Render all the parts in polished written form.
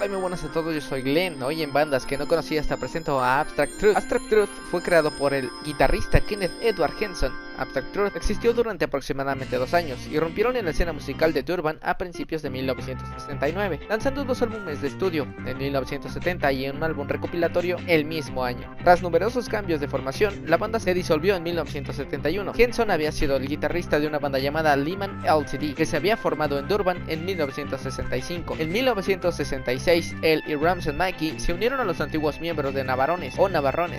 Hola, muy buenas a todos, yo soy Glenn. Hoy en bandas que no conocía hasta presento a Abstract Truth. Abstract Truth fue creado por el guitarrista Kenneth Edward Henson. Abstract Truth existió durante aproximadamente 2 años y rompieron en la escena musical de Durban a principios de 1969, lanzando 2 álbumes de estudio en 1970 y un álbum recopilatorio el mismo año. Tras numerosos cambios de formación, la banda se disolvió en 1971. Henson había sido el guitarrista de una banda llamada Lehman Ltd, que se había formado en Durban en 1965. En 1966, él y Ramson Mackey se unieron a los antiguos miembros de Navarrones,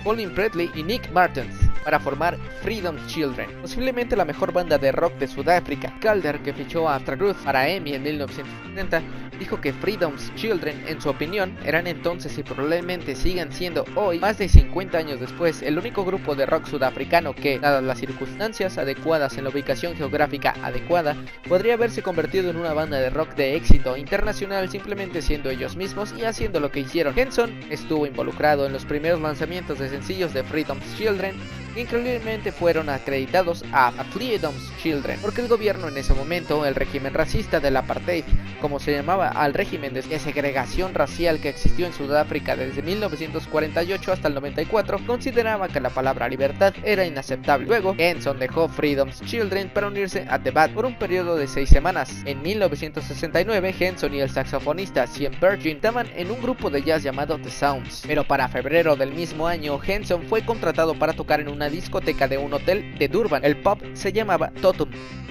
Colin Predley y Nick Martens, para formar Freedom's Children, posiblemente la mejor banda de rock de Sudáfrica. Calder, que fichó a Abstract Truth para EMI en 1970, dijo que Freedom's Children, en su opinión, eran entonces y probablemente sigan siendo hoy, más de 50 años después, el único grupo de rock sudafricano que, dadas las circunstancias adecuadas en la ubicación geográfica adecuada, podría haberse convertido en una banda de rock de éxito internacional simplemente siendo ellos mismos y haciendo lo que hicieron. Henson estuvo involucrado en los primeros lanzamientos de sencillos de Freedom's Children, que increíblemente fueron acreditados a Freedom's Children, porque el gobierno en ese momento, el régimen racista del apartheid, como se llamaba al régimen de segregación racial que existió en Sudáfrica desde 1948 hasta el 94, consideraba que la palabra libertad era inaceptable. Luego, Henson dejó Freedom's Children para unirse a The Bad por un periodo de 6 semanas. En 1969, Henson y el saxofonista Sean Virgin estaban en un grupo de jazz llamado The Sounds, pero para febrero del mismo año, Henson fue contratado para tocar en una discoteca de un hotel de Durban. El pub se llamaba Totum.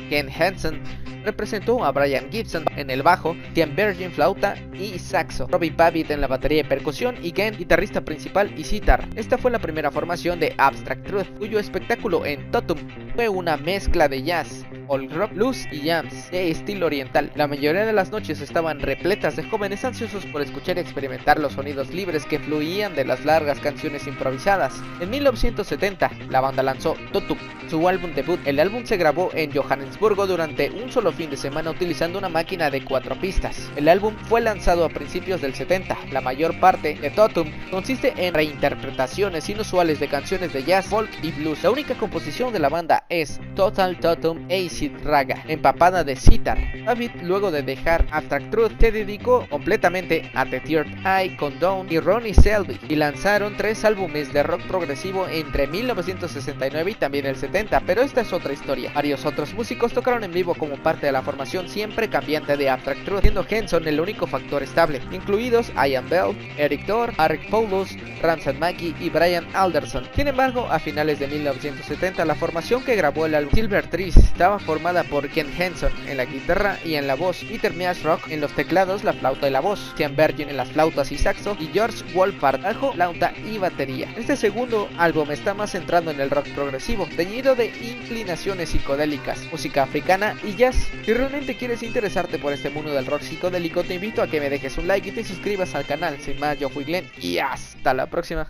Ken Henson representó a Brian Gibson en el bajo, Sean Virgin flauta y saxo, Robbie Babbitt en la batería y percusión y Ken guitarrista principal y sitar. Esta fue la primera formación de Abstract Truth, cuyo espectáculo en Totum fue una mezcla de jazz, old rock, blues y jams de estilo oriental. La mayoría de las noches estaban repletas de jóvenes ansiosos por escuchar y experimentar los sonidos libres que fluían de las largas canciones improvisadas. En 1970, la banda lanzó Totum, su álbum debut. El álbum se grabó en Johannesburgo durante un solo fin de semana utilizando una máquina de 4 pistas. El álbum fue lanzado a principios del 70. La mayor parte de Totum consiste en reinterpretaciones inusuales de canciones de jazz, folk y blues. La única composición de la banda es Total Totum Acid Raga, empapada de sitar. David, luego de dejar Abstract Truth, se dedicó completamente a The Third Eye con Dawn y Ronnie Selby, y lanzaron 3 álbumes de rock progresivo entre 1969 y también el 70, pero esta es otra historia. Varios otros músicos tocaron en vivo como parte de la formación siempre cambiante de Abstract Truth, siendo Henson el único factor estable, incluidos Ian Bell, Eric Dorr, Eric Paulus, Ramson Mackey y Brian Alderson. Sin embargo, a finales de 1970, la formación que grabó el álbum Silver Trees estaba formada por Ken Henson en la guitarra y en la voz, Peter Measrock en los teclados, la flauta y la voz, Sean Virgin en las flautas y saxo, y George Wolfart bajo, flauta y batería. Este segundo álbum está más centrado en el rock progresivo, teñido de inclinaciones psicodélicas, música africana y jazz. Si realmente quieres interesarte por este mundo del rock psicodélico, te invito a que me dejes un like y te suscribas al canal. Sin más, yo fui Glenn y hasta la próxima.